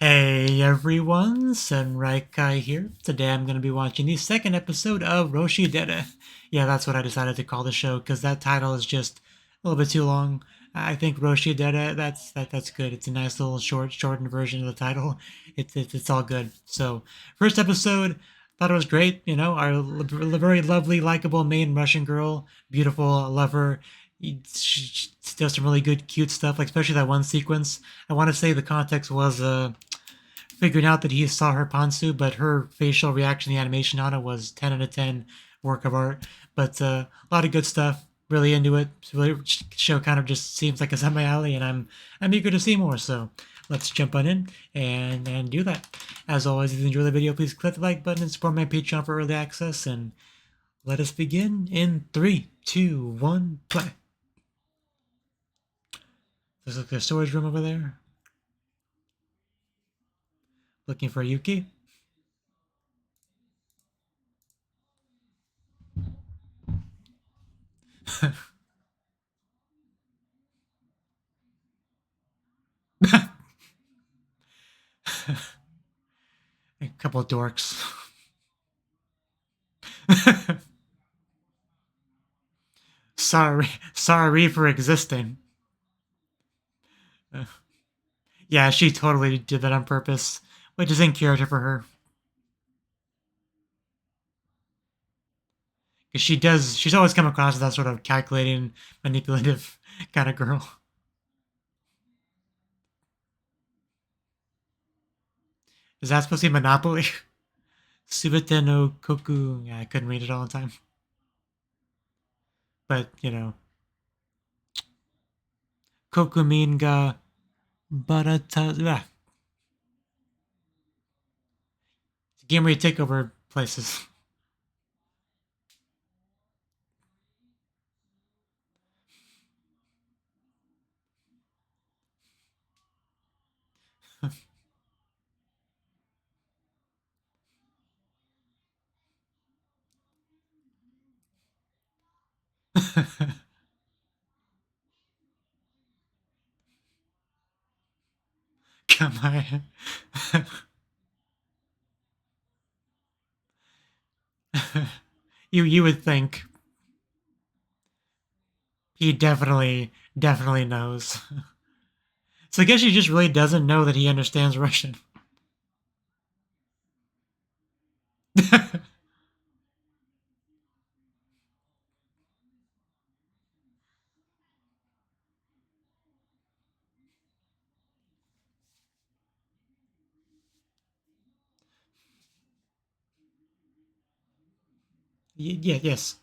Hey everyone, Senraikai here. Today I'm going to be watching the second episode of Roshi Dere. Yeah, that's what I decided to call the show because that title is just a little bit too long. I think Roshi Dere, that's good. It's a nice little shortened version of the title. It's all good. So, first episode, thought it was great. You know, our very lovely, likable main Russian girl, beautiful, love her. She does some really good, cute stuff, like especially that one sequence. I want to say the context was figuring out that he saw her Pansu, but her facial reaction, the animation on it was 10 out of 10 work of art. But a lot of good stuff. Really into it. Really, show kind of just seems like it's up my alley, and I'm eager to see more. So let's jump on in and do that. As always, if you enjoy the video, please click the like button and support my Patreon for early access. And let us begin in 3, 2, 1, play. There's like a storage room over there. Looking for Yuki. A couple of dorks. sorry for existing. Yeah, she totally did that on purpose, which is in character for her. Because she's always come across as that sort of calculating, manipulative kind of girl. Is that supposed to be Monopoly? Subete no Koku. Yeah, I couldn't read it all the time. But, you know. Kokumin ga barata. It's a game where you take over places. Come on. You would think he definitely knows. So I guess she just really doesn't know that he understands Russian. Yes.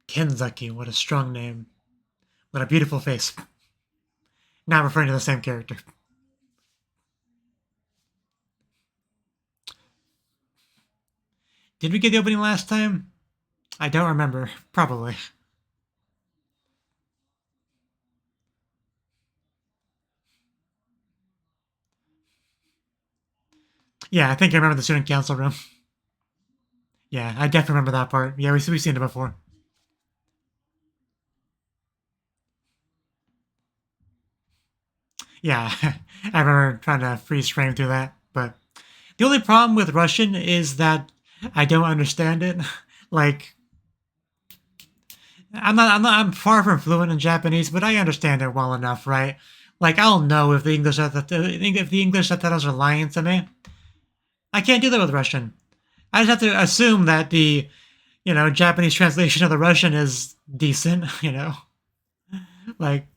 Kenzaki, what a strong name. What a beautiful face. Not referring to the same character. Did we get the opening last time? I don't remember. Probably. Yeah, I think I remember the student council room. Yeah, I definitely remember that part. Yeah, we've seen it before. Yeah, I remember trying to freeze frame through that. But the only problem with Russian is that I don't understand it. Like, I'm far from fluent in Japanese, but I understand it well enough, right? Like, I'll know if the English subtitles are lying to me. I can't do that with Russian. I just have to assume that the, Japanese translation of the Russian is decent, Like,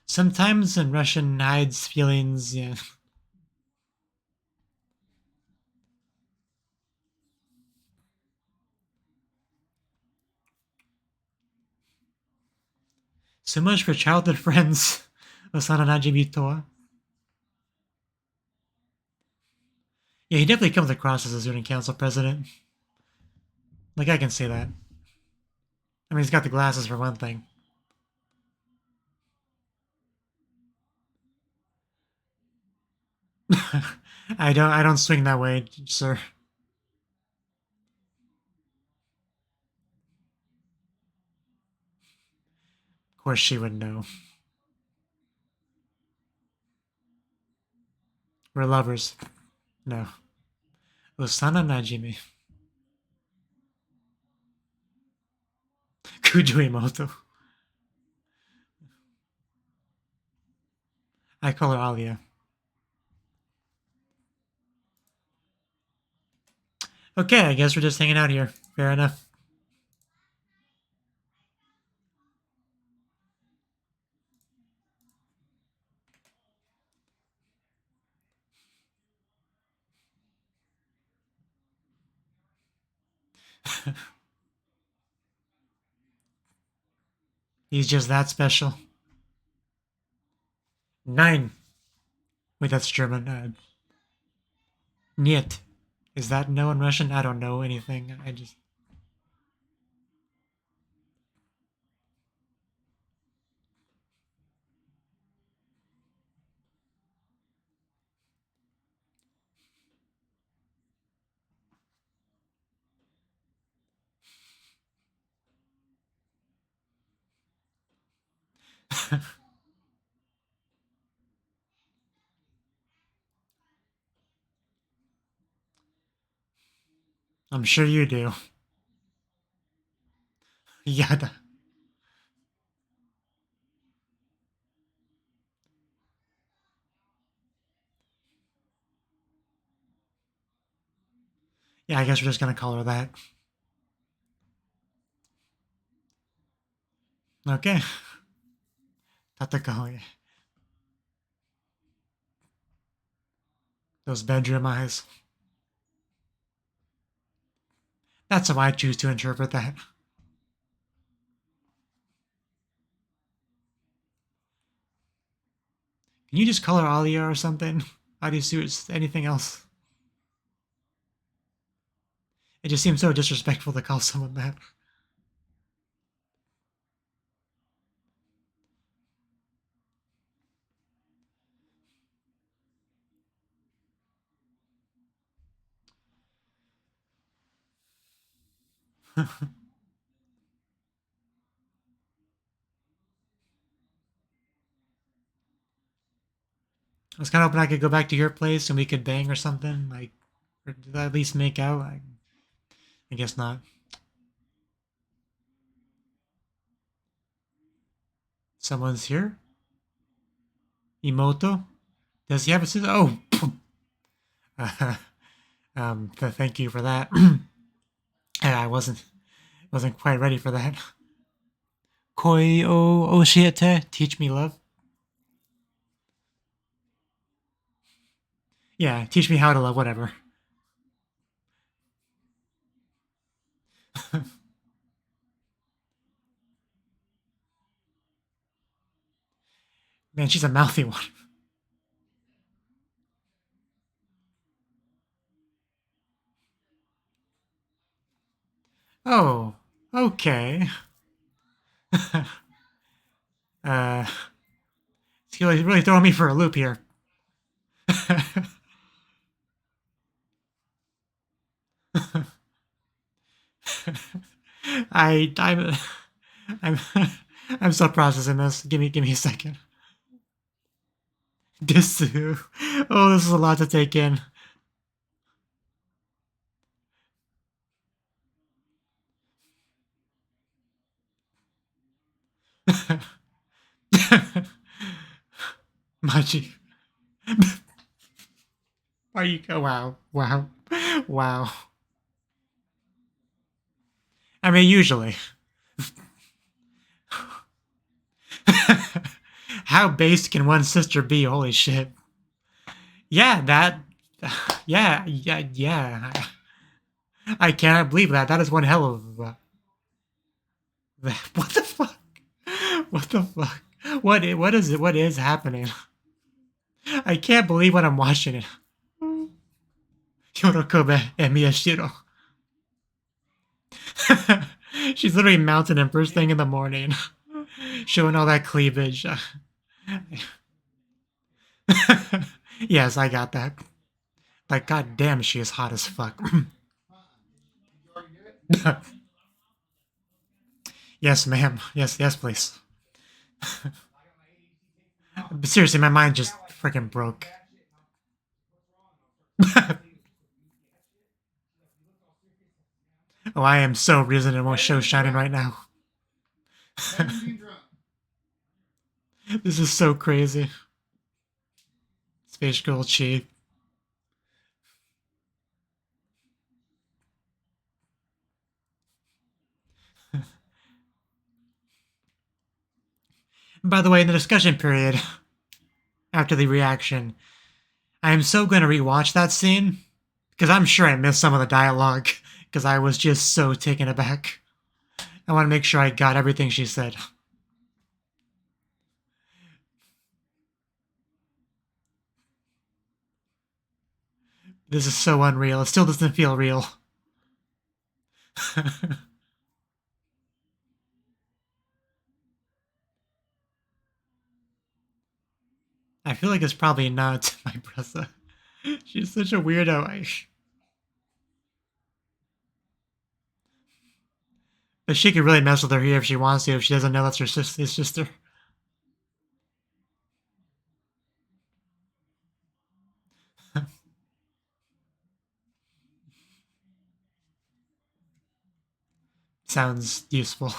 sometimes in Russian hides feelings, yeah. So much for childhood friends. Osana Najimi Toa. Yeah, he definitely comes across as a student council president. Like, I can say that. I mean, he's got the glasses for one thing. I don't swing that way, sir. Of course she would know. We're lovers. No. Osana Najimi. Kujo Imoto. I call her Alya. Okay, I guess we're just hanging out here. Fair enough. He's just that special. 9. Wait, that's German. Niet. Is that no in Russian? I don't know anything. I just... I'm sure you do. Yada. Yeah, I guess we're just gonna call her that. Okay. Tatakahoe. Those bedroom eyes. That's how I choose to interpret that. Can you just call her Alia or something? How do you see anything else? It just seems so disrespectful to call someone that. I was kind of hoping I could go back to your place and we could bang or something, like, or at least make out. I guess not. Someone's here? Imoto? Does he have a sister? Oh! Thank you for that. I wasn't quite ready for that. Koi o oshiete, teach me love. Yeah, teach me how to love, whatever. Man, she's a mouthy one. Oh, okay. He's really throwing me for a loop here. I'm I'm I'm still processing this. Give me a second. Disu. Oh, this is a lot to take in. Machi. Are you? Oh, wow. I mean, usually. How based can one sister be? Holy shit. Yeah, that. Yeah. I cannot believe that. That is one hell of. What the fuck? What the fuck? What is it? What is happening? I can't believe when I'm watching it. Yorokobe and Miyashiro. She's literally mounting him first thing in the morning, showing all that cleavage. Yes, I got that. Like, god damn, she is hot as fuck. Yes, ma'am. Yes, yes, please. But seriously, my mind just freaking broke. Oh, I am so Reason and show shining right now. This is so crazy. Space Girl Chi. By the way, in the discussion period, after the reaction, I am so going to rewatch that scene because I'm sure I missed some of the dialogue because I was just so taken aback. I want to make sure I got everything she said. This is so unreal. It still doesn't feel real. I feel like it's probably not my brother. She's such a weirdo. But she could really mess with her here if she wants to, if she doesn't know that's his sister. Sounds useful.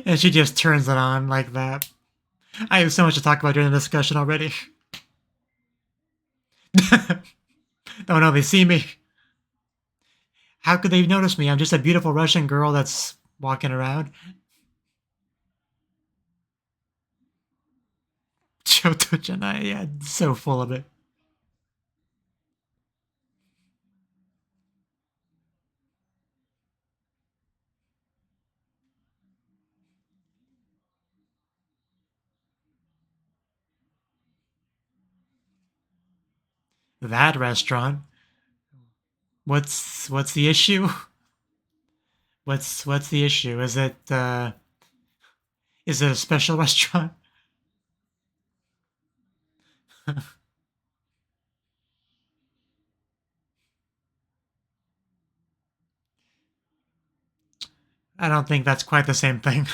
And she just turns it on like that. I have so much to talk about during the discussion already. Oh no, they see me. How could they notice me? I'm just a beautiful Russian girl that's walking around. Choto-janai, yeah, so full of it. That restaurant. What's the issue? What's the issue? Is it a special restaurant? I don't think that's quite the same thing.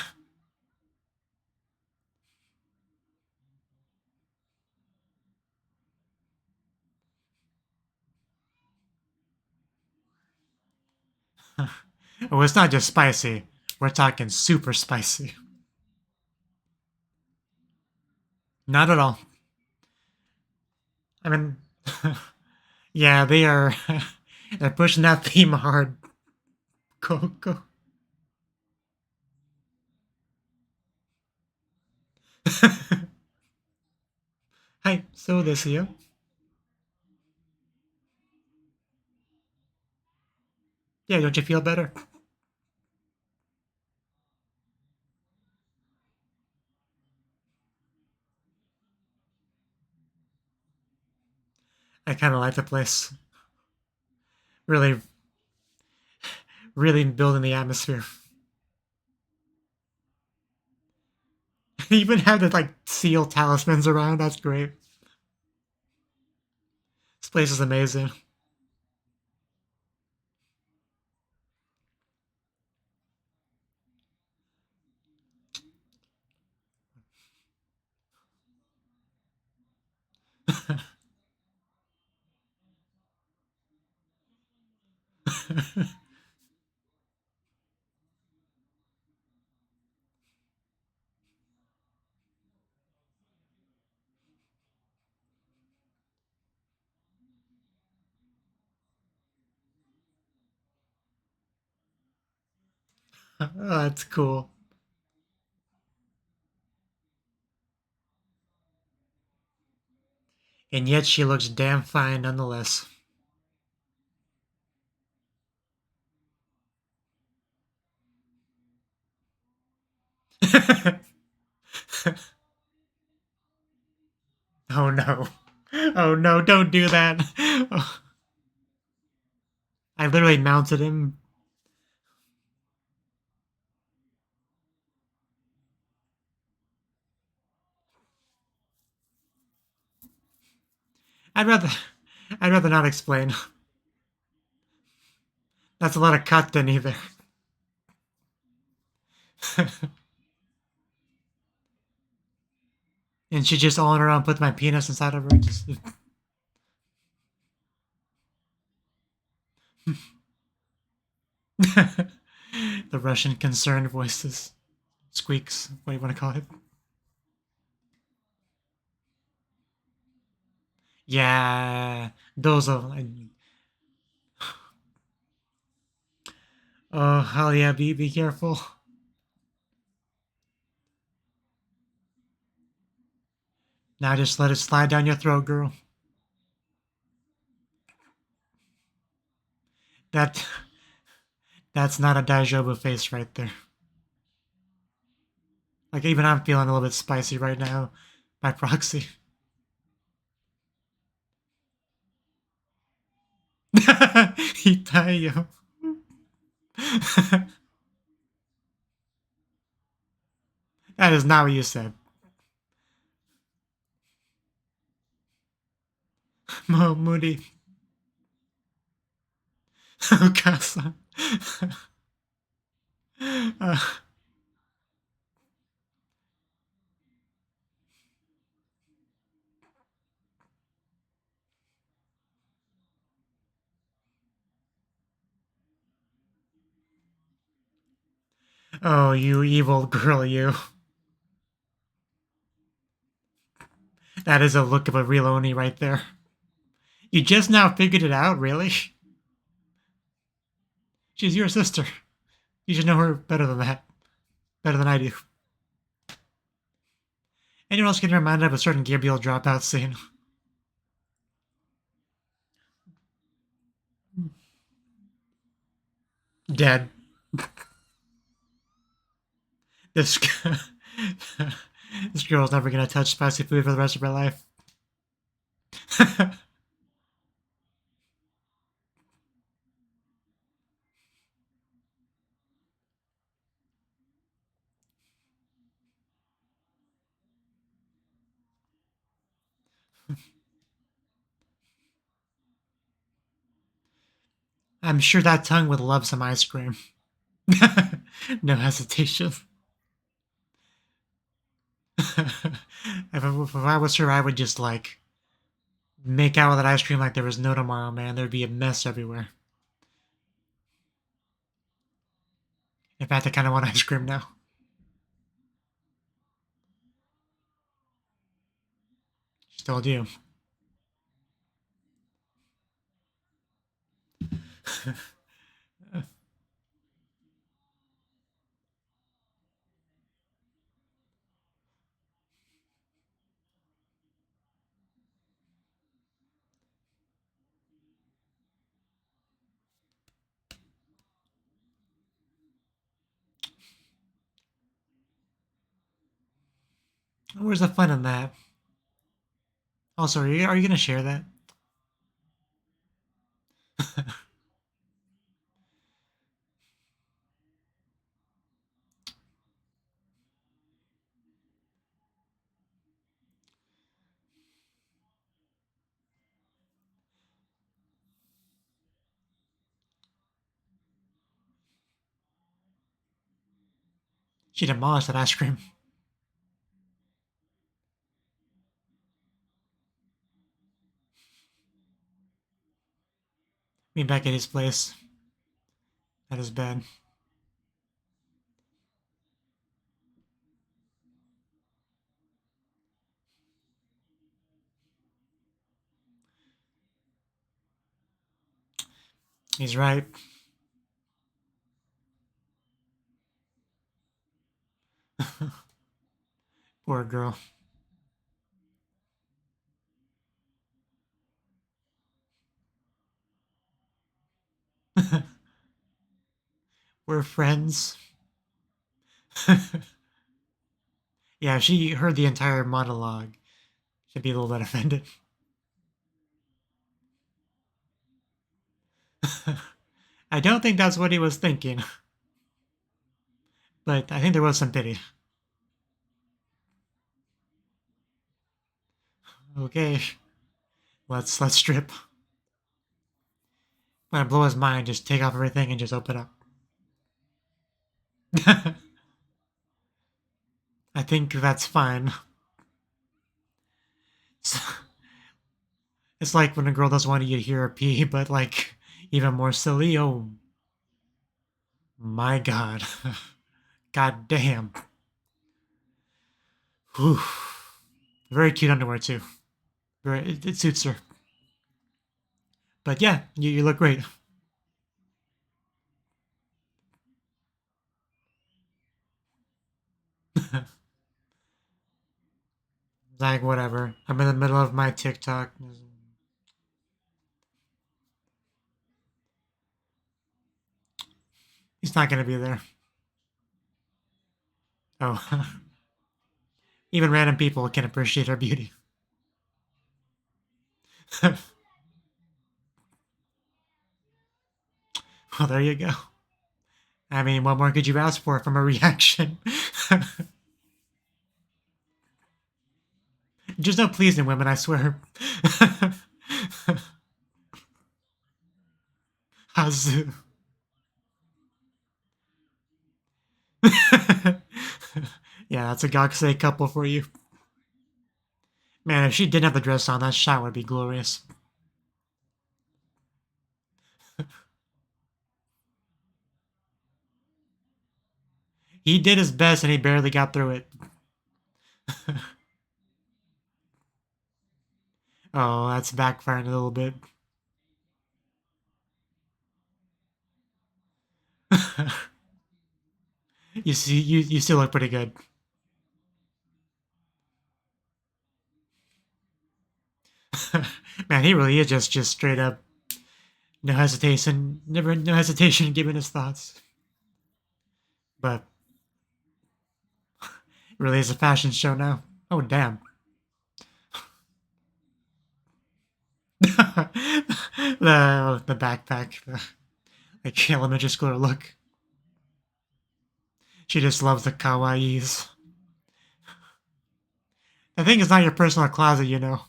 Oh, it's not just spicy. We're talking super spicy. Not at all. I mean, yeah, they are. They're pushing that theme hard. Go, go. Hi, so this you. Yeah, don't you feel better? I kind of like the place. Really, really building the atmosphere. Even have the like seal talismans around. That's great. This place is amazing. Oh, that's cool. And yet she looks damn fine nonetheless. Oh no. Oh no, don't do that. Oh, I literally mounted him. I'd rather I'd rather not explain. That's a lot of cut then either. And she just all in around put my penis inside of her. Just the Russian concerned voices. Squeaks. What do you want to call it? Yeah. Those are. Oh, hell yeah. Be careful. Now just let it slide down your throat, girl. That that's not a Daijobu face right there. Like even I'm feeling a little bit spicy right now by proxy. Itayo. That is not what you said. Moody. Okasa. uh, oh, you evil girl, you. That is a look of a real Oni right there. You just now figured it out, really? She's your sister. You should know her better than that. Better than I do. Anyone else getting reminded of a certain Gabriel dropout scene? Dead. This this girl's never gonna touch spicy food for the rest of her life. I'm sure that tongue would love some ice cream. No hesitation. If I was her, I would just like make out with that ice cream like there was no tomorrow, man. There'd be a mess everywhere. In fact, I kind of want ice cream now. Still do. Where's the fun in that? Also, are you going to share that? She demolished that ice cream. Me back at his place. That is bad. He's right. Poor girl. We're friends. Yeah, if she heard the entire monologue, she'd be a little bit offended. I don't think that's what he was thinking, but I think there was some pity. Okay, let's strip. When I blow his mind, just take off everything and just open up. I think that's fine. It's like when a girl doesn't want you to hear her pee, but like even more silly. Oh my god. God damn. Whew. Very cute underwear too. It suits her. But yeah, you look great. Like whatever. I'm in the middle of my TikTok. He's not gonna be there. Oh. Even random people can appreciate her beauty. Well, there you go. I mean, what more could you ask for from a reaction? Just no pleasing women, I swear. Hazu. Yeah, that's a Gakusei couple for you. Man, if she didn't have the dress on, that shot would be glorious. He did his best and he barely got through it. Oh, that's backfiring a little bit. You see, you still look pretty good. Man, he really is just straight up no hesitation, never no hesitation in giving his thoughts. But it really is a fashion show now. Oh damn. The backpack, the like elementary school look. She just loves the kawaiis. The thing is not your personal closet, you know.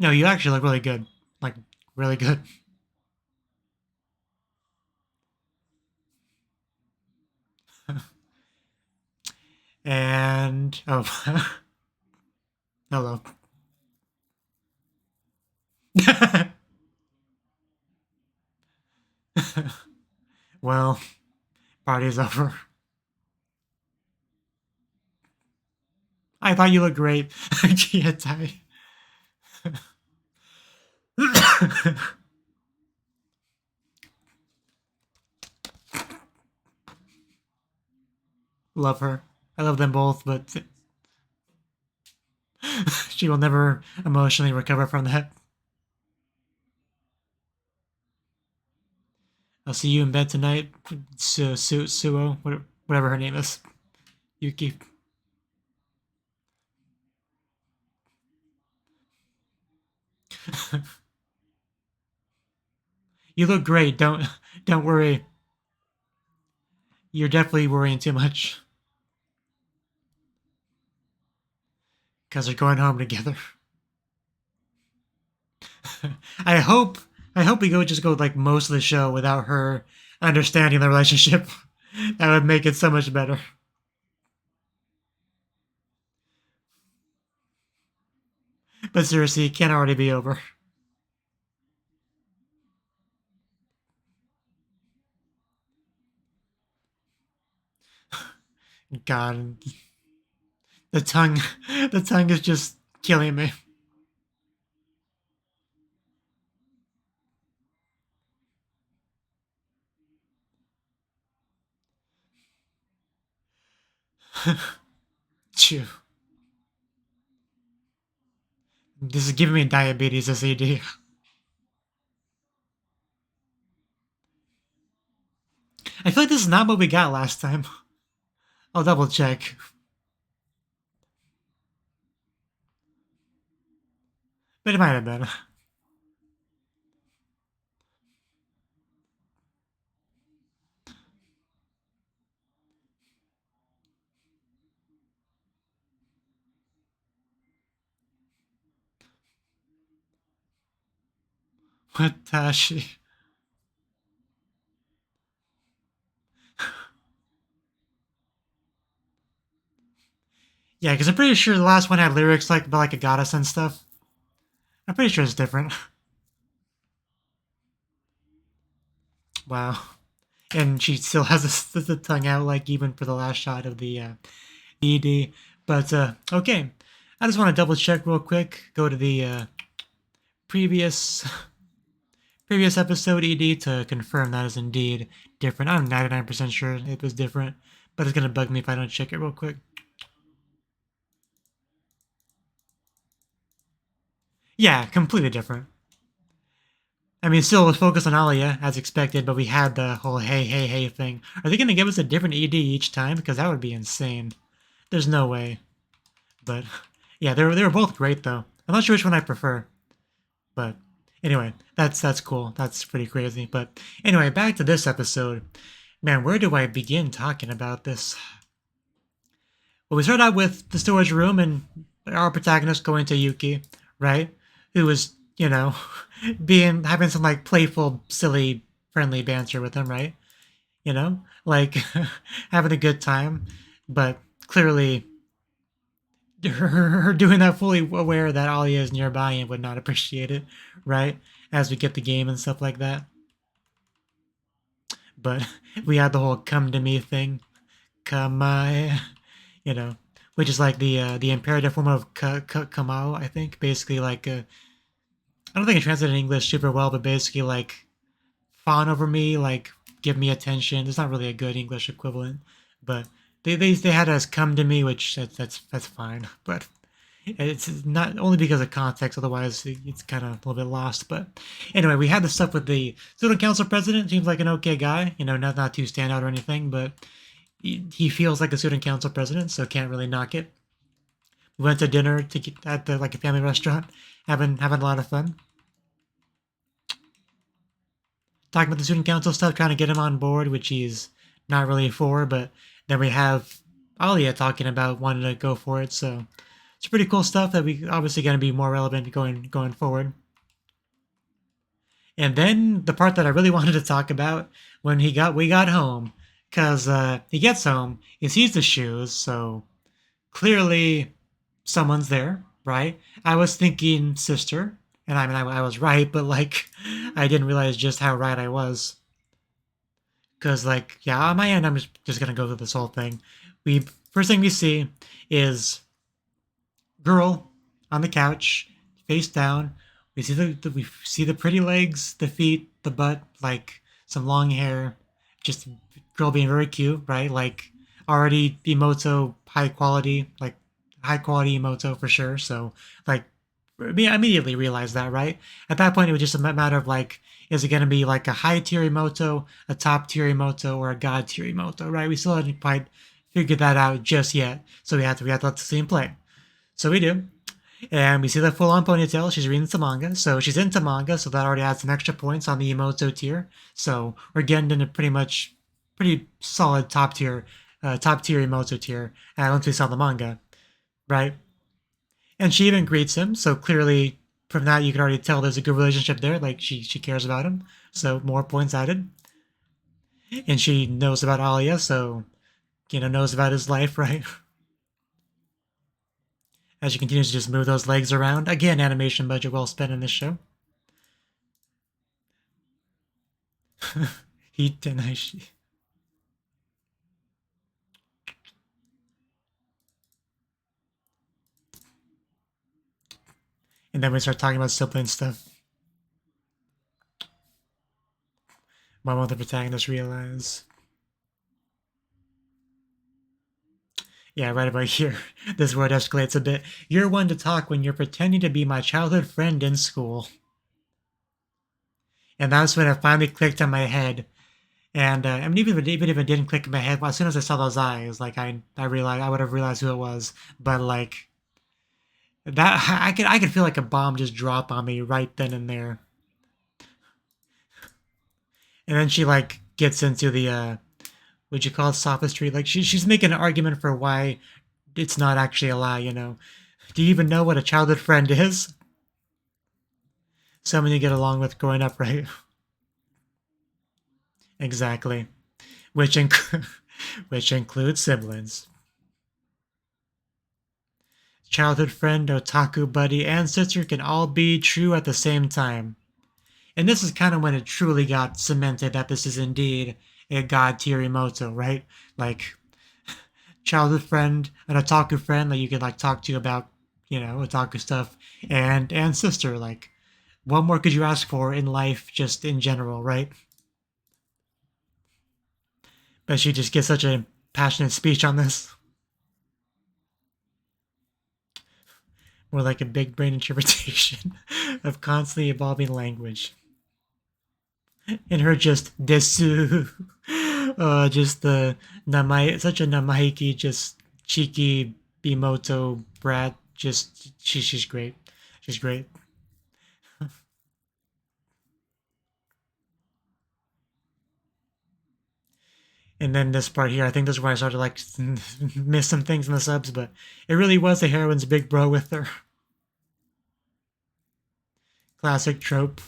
No, you actually look really good. Like, really good. And, oh, hello. Well, party's over. I thought you looked great. Gia Tai. Love her. I love them both, but she will never emotionally recover from that. I'll see you in bed tonight. Suo, whatever her name is. Yuki. You look great. Don't worry. You're definitely worrying too much. Because they're going home together. I hope we go like most of the show without her understanding the relationship. That would make it so much better. But seriously, it can't already be over. God, the tongue, the tongue is just killing me. Chew. This is giving me diabetes as AD. I feel like this is not what we got last time. I'll double check. But it might have been. Watashi. Yeah, because I'm pretty sure the last one had lyrics like about like a goddess and stuff. I'm pretty sure it's different. Wow. And she still has the tongue out, like even for the last shot of the ED. But okay, I just want to double check real quick. Go to the previous previous episode ED to confirm that is indeed different. I'm 99% sure it was different, but it's gonna bug me if I don't check it real quick. Yeah, completely different. I mean, still was focused on Alya as expected, but we had the whole hey hey hey thing. Are they gonna give us a different ED each time? Because that would be insane. There's no way. But yeah, they were both great though. I'm not sure which one I prefer, but anyway, that's cool. That's pretty crazy. But anyway, back to this episode. Man, where do I begin talking about this? Well, we start out with the storage room and our protagonist going to Yuki, right? Who was, being having some like playful, silly, friendly banter with him, right? Like having a good time, but clearly her doing that fully aware that Alya is nearby and would not appreciate it, right? As we get the game and stuff like that. But we had the whole "come to me" thing, "kamae," you know, which is like the imperative form of kamao, I think. Basically, like I don't think it translated in English super well, but basically like fawn over me, like give me attention. There's not really a good English equivalent, but they had us "come to me," which that's fine, but it's not only because of context. Otherwise, it's kind of a little bit lost. But anyway, we had the stuff with the student council president. Seems like an okay guy. Not too stand out or anything, but he feels like a student council president, so can't really knock it. We went to dinner at the like a family restaurant, having a lot of fun. Talking about the student council stuff, trying to get him on board, which he's not really for. But then we have Alya talking about wanting to go for it. So it's pretty cool stuff that we obviously going to be more relevant going forward. And then the part that I really wanted to talk about when we got home, because he gets home, he sees the shoes, so clearly someone's there, right? I was thinking sister, and I mean I was right, but like I didn't realize just how right I was. Because like yeah, on my end, I'm just gonna go through this whole thing. We first thing we see is girl on the couch, face down. We see the pretty legs, the feet, the butt, like some long hair. Just girl being very cute, right? Like already Emoto high quality Emoto for sure. So like I immediately realized that, right? At that point, it was just a matter of like, is it going to be like a high tier Emoto, a top tier Emoto, or a god tier Emoto, right? We still hadn't quite figured that out just yet, so we have to let the scene play. So we do. And we see the full on ponytail. She's reading some manga. So she's into manga, so that already adds some extra points on the Emoto tier. So we're getting into pretty solid top tier Emoto tier once we saw the manga, right? And she even greets him. So clearly, from that, you can already tell there's a good relationship there. Like she cares about him. So more points added. And she knows about Alya, so knows about his life, right? As she continues to just move those legs around. Again, animation budget well spent in this show. Heat and Aishi. And then we start talking about sibling stuff. Why won't the protagonist realize? Yeah, right about here. This word escalates a bit. You're one to talk when you're pretending to be my childhood friend in school. And that's when it finally clicked in my head. And I mean, even if it didn't click in my head, well, as soon as I saw those eyes, like I realized I would have realized who it was. But like that, I could feel like a bomb just drop on me right then and there. And then she like gets into the would you call it sophistry? Like she's making an argument for why it's not actually a lie. Do you even know what a childhood friend is? someone you get along with growing up, right? Exactly. Which which includes siblings. Childhood friend, otaku buddy, and sister can all be true at the same time. And this is kind of when it truly got cemented that this is indeed a god tier emoto, right? Like childhood friend, an otaku friend that you can like talk to about, otaku stuff, and sister. Like, what more could you ask for in life, just in general, right? But she just gives such a passionate speech on this, more like a big brain interpretation of constantly evolving language. And her just desu, just the namai, such a namaiki, just cheeky bimoto brat. Just she's great. She's great. And then this part here, I think this is where I started to like miss some things in the subs, but it really was the heroine's big bro with her. Classic trope,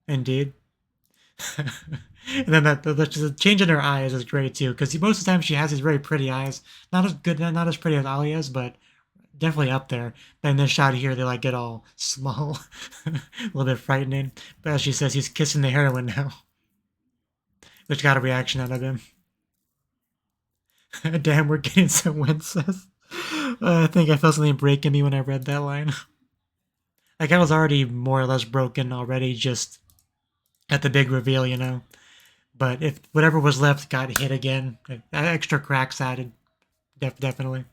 indeed. And then the change in her eyes is great too, because most of the time she has these very pretty eyes. Not as good, not as pretty as Alya's, but definitely up there. But in this shot here, they like get all small, a little bit frightening. But as she says, he's kissing the heroine now, which got a reaction out of him. Damn, we're getting some incest. I think I felt something break in me when I read that line. Like I was already more or less broken already, just at the big reveal. But if whatever was left got hit again, extra cracks added, definitely.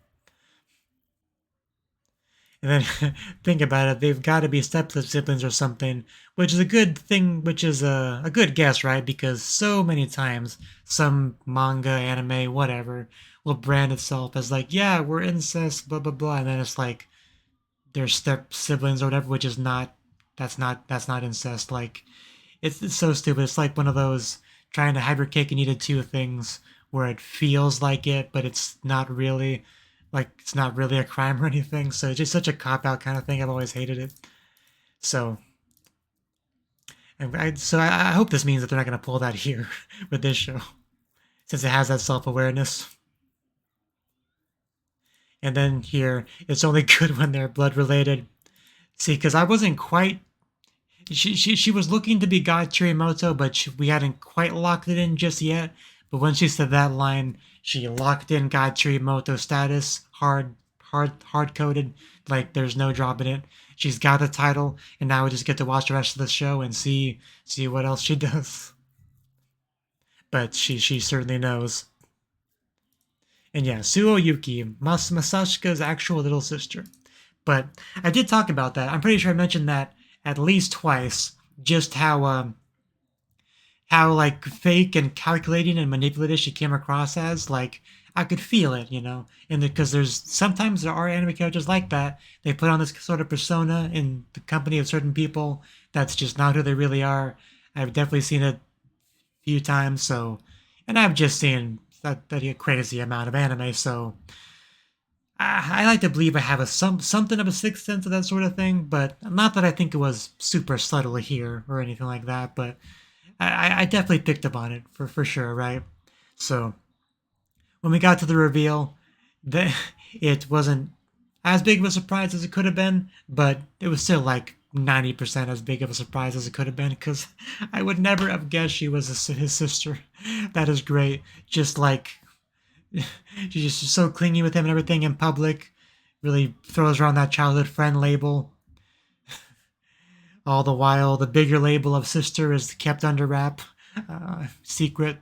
And then think about it, they've got to be step siblings or something, which is a good thing, which is a good guess, right? Because so many times some manga, anime, whatever, will brand itself as like, yeah, we're incest, blah blah blah, and then it's like they're step siblings or whatever, which is not. That's not incest. Like it's so stupid. It's like one of those trying to have your cake and eat it too things where it feels like it, but it's not really. Like it's not really a crime or anything. So it's just such a cop out kind of thing. I've always hated it. So I hope this means that they're not going to pull that here with this show, since it has that self awareness. And then here, it's only good when they're blood related. See, because I wasn't quite. She was looking to be God Chirimoto, but we hadn't quite locked it in just yet. But when she said that line, she locked in God Chirimoto status, hard coded, like there's no dropping it. She's got the title, and now we just get to watch the rest of the show and see what else she does. But she certainly knows. And yeah, Suo Yuki, Masashika's actual little sister. But I did talk about that. I'm pretty sure I mentioned that at least twice. Just how like fake and calculating and manipulative she came across as. Like I could feel it. And because sometimes there are anime characters like that. They put on this sort of persona in the company of certain people that's just not who they really are. I've definitely seen it a few times. So, and I've just seen that a crazy amount of anime. So I like to believe I have something of a sixth sense of that sort of thing, but not that I think it was super subtle here or anything like that. But I definitely picked up on it for sure, right? So when we got to the reveal, it wasn't as big of a surprise as it could have been, but it was still like 90% as big of a surprise as it could have been, because I would never have guessed she was his sister. That is great. Just like she's just so clingy with him and everything in public. Really throws around that childhood friend label. All the while, the bigger label of sister is kept under wrap. Secret.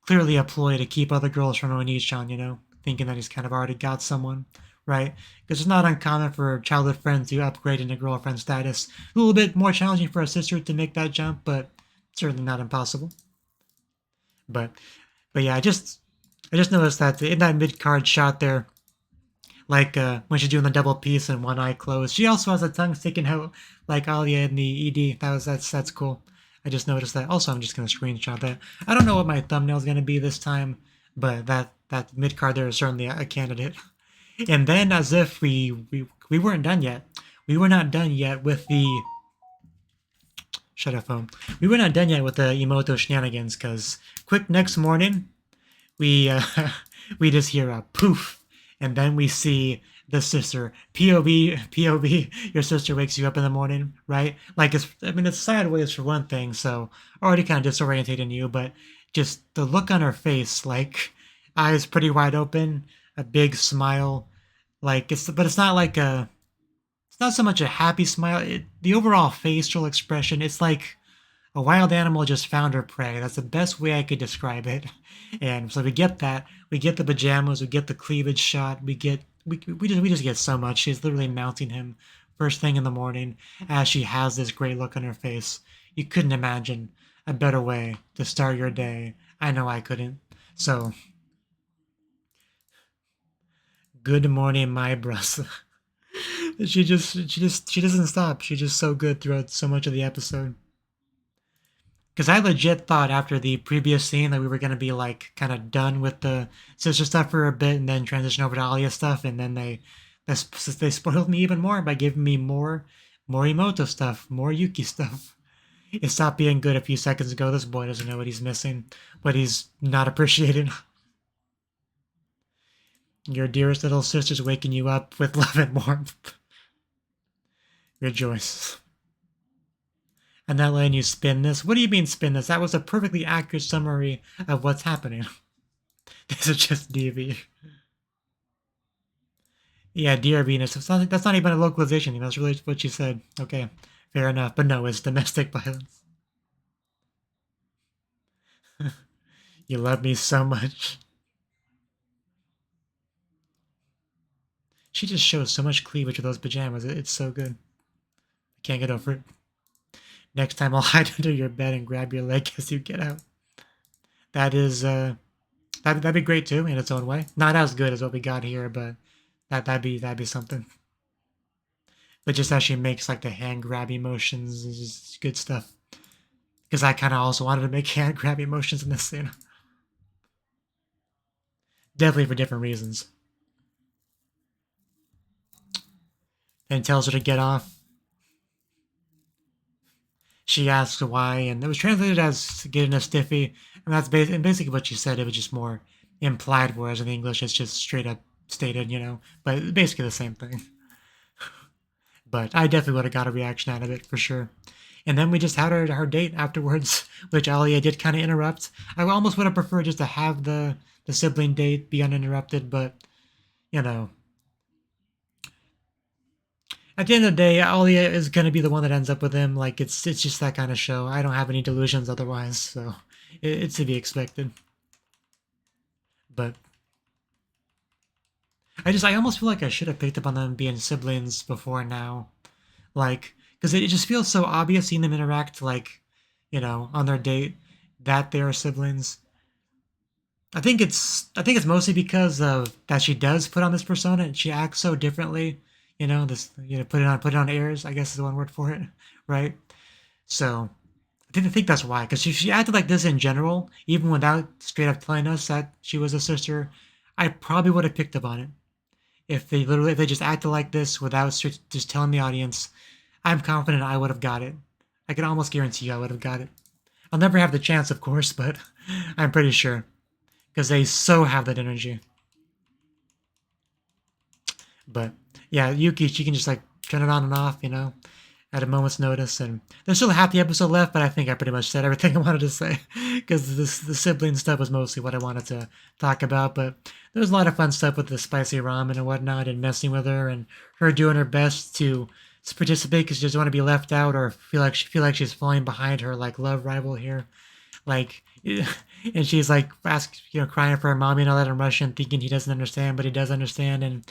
Clearly a ploy to keep other girls from Oni-chan, thinking that he's kind of already got someone, right? Because it's not uncommon for childhood friends to upgrade into girlfriend status. A little bit more challenging for a sister to make that jump, but certainly not impossible. But yeah, I just noticed that in that mid card shot there, like when she's doing the double piece and one eye closed, she also has a tongue sticking out like Alya in the ED. That's cool. I just noticed that. Also, I'm just gonna screenshot that. I don't know what my thumbnail is gonna be this time, but that mid card there is certainly a candidate. And then, as if we weren't done yet, we were not done yet with the Shut up, phone. We were not done yet with the Emoto shenanigans, because quick next morning, we we just hear a poof, and then we see the sister. POV, your sister wakes you up in the morning, right? Like, it's sideways for one thing, so already kind of disorientating you, but just the look on her face, like, eyes pretty wide open, a big smile, like, but it's not like it's not so much a happy smile. The overall facial expression, it's like a wild animal just found her prey. That's the best way I could describe it. And so we get that. We get the pajamas. We get the cleavage shot. We just get so much. She's literally mounting him first thing in the morning as she has this great look on her face. You couldn't imagine a better way to start your day. I know I couldn't. So, good morning, my bros. She doesn't stop. She's just so good throughout so much of the episode. Because I legit thought after the previous scene that we were gonna be like kind of done with the sister stuff for a bit and then transition over to Alya stuff, and then they spoiled me even more by giving me more Emoto stuff, more Yuki stuff. It stopped being good a few seconds ago. This boy doesn't know what he's missing, what he's not appreciating. Your dearest little sister's waking you up with love and warmth. Rejoice. And not letting you spin this. What do you mean spin this? That was a perfectly accurate summary of what's happening. This is just DV. Yeah, dear Venus. That's not even a localization. That's really what she said. Okay, fair enough. But no, it's domestic violence. You love me so much. She just shows so much cleavage with those pajamas. It's so good. I can't get over it. Next time I'll hide under your bed and grab your leg as you get out. That is, that'd be great too in its own way. Not as good as what we got here, but that'd be something. But just as she makes like the hand grab emotions is just good stuff. Because I kind of also wanted to make hand grab emotions in this scene. Definitely for different reasons. And tells her to get off. She asks why, and it was translated as getting a stiffy, and that's basically what she said. It was just more implied, whereas in English it's just straight up stated, but basically the same thing. But I definitely would have got a reaction out of it for sure. And then we just had her date afterwards, which Alya did kind of interrupt. I almost would have preferred just to have the sibling date be uninterrupted, but at the end of the day, Alya is going to be the one that ends up with him. Like, it's just that kind of show. I don't have any delusions otherwise, so it's to be expected. But I almost feel like I should have picked up on them being siblings before now. Like, because it just feels so obvious seeing them interact, like, on their date, that they are siblings. I think it's mostly because of that she does put on this persona and she acts so differently. Put it on airs, I guess is the one word for it, right? So I didn't think that's why, because she acted like this in general, even without straight up telling us that she was a sister. I probably would have picked up on it if they just acted like this without just telling the audience. I'm confident I would have got it. I can almost guarantee you I would have got it. I'll never have the chance, of course, but I'm pretty sure because they so have that energy. But yeah, Yuki, she can just like turn it on and off, at a moment's notice. And there's still half the episode left, but I think I pretty much said everything I wanted to say because the sibling stuff was mostly what I wanted to talk about. But there was a lot of fun stuff with the spicy ramen and whatnot, and messing with her, and her doing her best to participate because she doesn't want to be left out or feel like she's falling behind her like love rival here. Like, and she's like crying for her mommy and all that in Russian, thinking he doesn't understand, but he does understand. And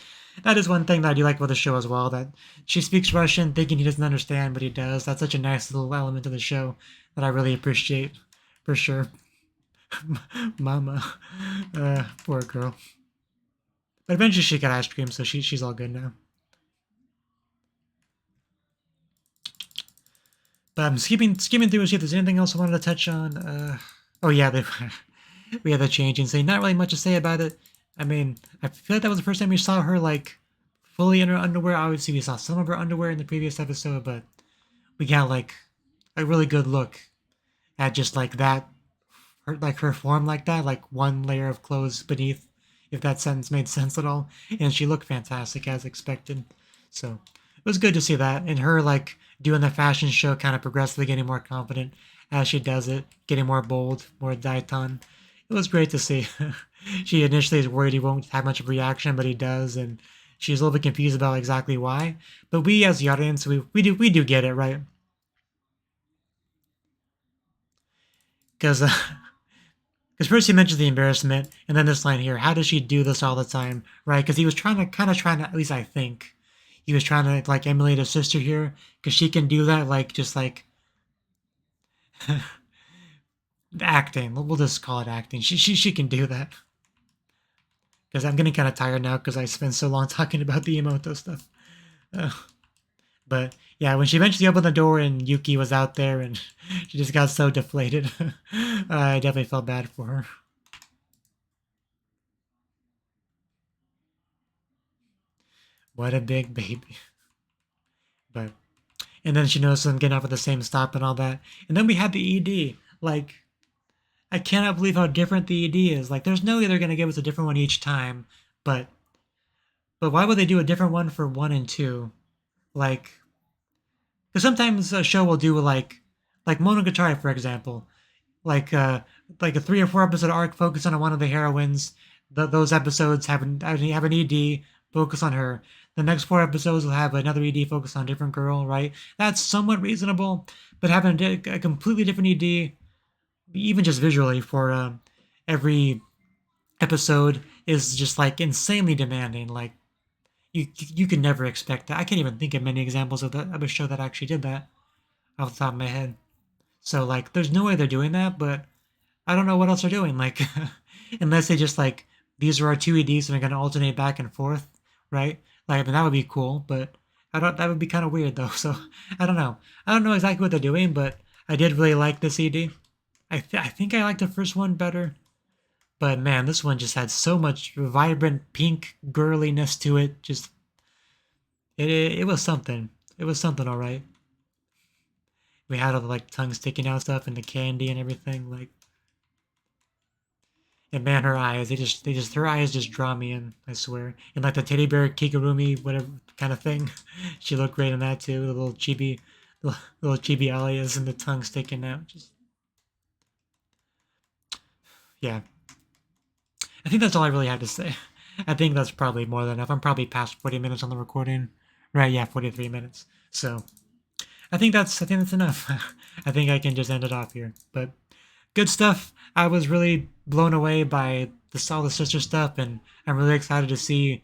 that is one thing that I do like about the show as well, that she speaks Russian thinking he doesn't understand, but he does. That's such a nice little element of the show that I really appreciate, for sure. Mama. Poor girl. But eventually she got ice cream, so she's all good now. But I'm skimming through to see if there's anything else I wanted to touch on. Oh yeah, we had the changing scene. Not really much to say about it. I mean, I feel like that was the first time we saw her like fully in her underwear. Obviously, we saw some of her underwear in the previous episode, but we got like a really good look at just like that, her form like that, like one layer of clothes beneath, if that sentence made sense at all. And she looked fantastic as expected. So it was good to see that. And her like doing the fashion show, kind of progressively getting more confident as she does it, getting more bold, more diaton. It was great to see. She initially is worried he won't have much of a reaction, but he does, and she's a little bit confused about exactly why. But we as the audience, we do get it, right? Because Because first he mentions the embarrassment, and then this line here: "How does she do this all the time?" Right? Because he was trying to, at least I think, he was trying to like emulate his sister here, because she can do that, like just like acting. We'll just call it acting. She can do that. Because I'm getting kind of tired now, because I spent so long talking about the emoto stuff. Uh, but yeah, when she eventually opened the door and Yuki was out there, and she just got so deflated, I definitely felt bad for her. What a big baby. But and then she notices them getting off at the same stop and all that. And then we had the ED. Like, I cannot believe how different the ED is. Like, there's no way they're gonna give us a different one each time. But why would they do a different one for 1 and 2? Like, because sometimes a show will do like Monogatari, for example. Like like a 3 or 4 episode arc focused on one of the heroines. Those episodes have an ED focus on her. The next 4 episodes will have another ED focus on a different girl, right? That's somewhat reasonable, but having a completely different ED, even just visually for every episode, is just like insanely demanding. Like you can never expect that. I can't even think of many examples of a show that actually did that off the top of my head. So like, there's no way they're doing that, but I don't know what else they're doing. Like, unless they just like, these are our two EDs and they're gonna alternate back and forth, right? Like, I mean, that would be cool, but I don't. That would be kind of weird though. So I don't know. I don't know exactly what they're doing, but I did really like this ED. I think I liked the first one better, but man, this one just had so much vibrant pink girliness to it. Just it was something. It was something, all right. We had all the like tongue sticking out stuff and the candy and everything. Like, and man, her eyes, her eyes just draw me in, I swear. And like the teddy bear Kigurumi, whatever kind of thing. She looked great in that too. The little chibi alias and the tongue sticking out. Just, yeah. I think that's all I really had to say. I think that's probably more than enough. I'm probably past 40 minutes on the recording. Right, yeah, 43 minutes. So I think that's enough. I think I can just end it off here. But good stuff. I was really blown away by all the sister stuff, and I'm really excited to see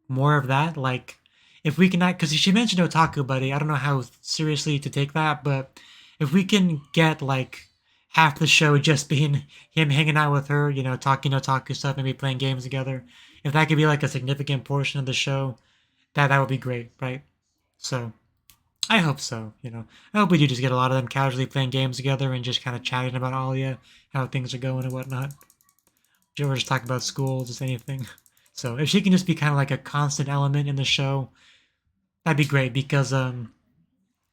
more of that. Like, if we can not, because she mentioned otaku buddy. I don't know how seriously to take that, but if we can get like half the show just being him hanging out with her, talking otaku stuff, maybe playing games together. If that could be like a significant portion of the show, that would be great, right? So I hope so. I hope we do just get a lot of them casually playing games together and just kind of chatting about Alya, how things are going and whatnot. Or just talk about school, just anything. So if she can just be kind of like a constant element in the show, that'd be great. Because then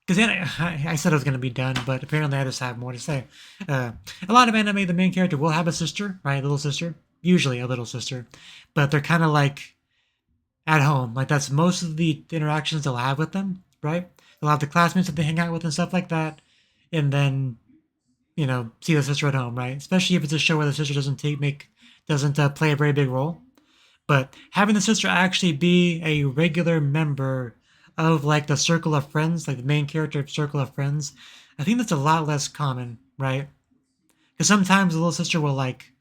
I said I was going to be done, but apparently I just have more to say. A lot of anime, the main character will have a sister, right? A little sister, usually a little sister, but they're kind of like at home. Like, that's most of the interactions they'll have with them, right? They'll have the classmates that they hang out with and stuff like that, and then see the sister at home, right? Especially if it's a show where the sister doesn't play a very big role. But having the sister actually be a regular member of like the circle of friends, like the main character circle of friends, I think that's a lot less common, right? Because sometimes the little sister will like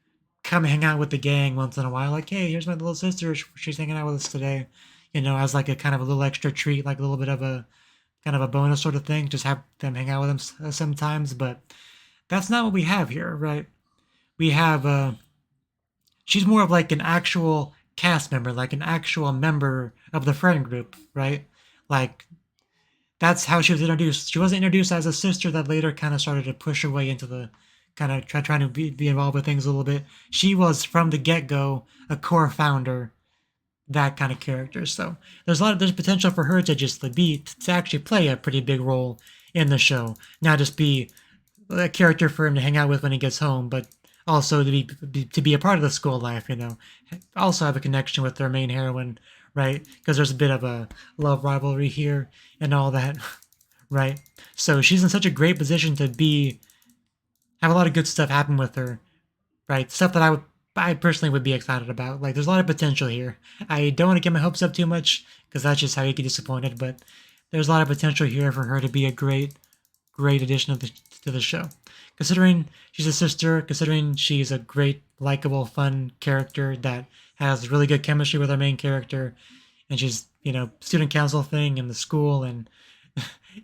come hang out with the gang once in a while, like, hey, here's my little sister, she's hanging out with us today, as like a kind of a little extra treat, like a little bit of a kind of a bonus sort of thing. Just have them hang out with them sometimes, but that's not what we have here, right? We have she's more of like an actual cast member, like an actual member of the friend group, right? Like, that's how she was introduced. She wasn't introduced as a sister that later kind of started to push her way into the kind of trying to be involved with things a little bit. She was from the get go a core founder, that kind of character. So there's potential for her to just to actually play a pretty big role in the show. Not just be a character for him to hang out with when he gets home, but also to be a part of the school life, Also have a connection with their main heroine, right? Because there's a bit of a love rivalry here and all that, right? So she's in such a great position to have a lot of good stuff happen with her, right? Stuff that I personally would be excited about. Like, there's a lot of potential here. I don't want to get my hopes up too much because that's just how you get disappointed. But there's a lot of potential here for her to be a great addition to the show. Considering she's a sister, considering she's a great, likable, fun character that has really good chemistry with our main character, and she's student council thing in the school and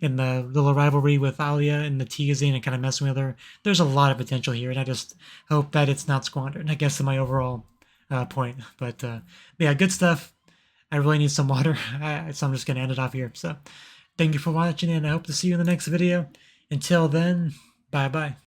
in the little rivalry with Alya and the teasing and kind of messing with her. There's a lot of potential here, and I just hope that it's not squandered. I guess is my overall point. But yeah, good stuff. I really need some water, so I'm just gonna end it off here. So thank you for watching, and I hope to see you in the next video. Until then, bye bye.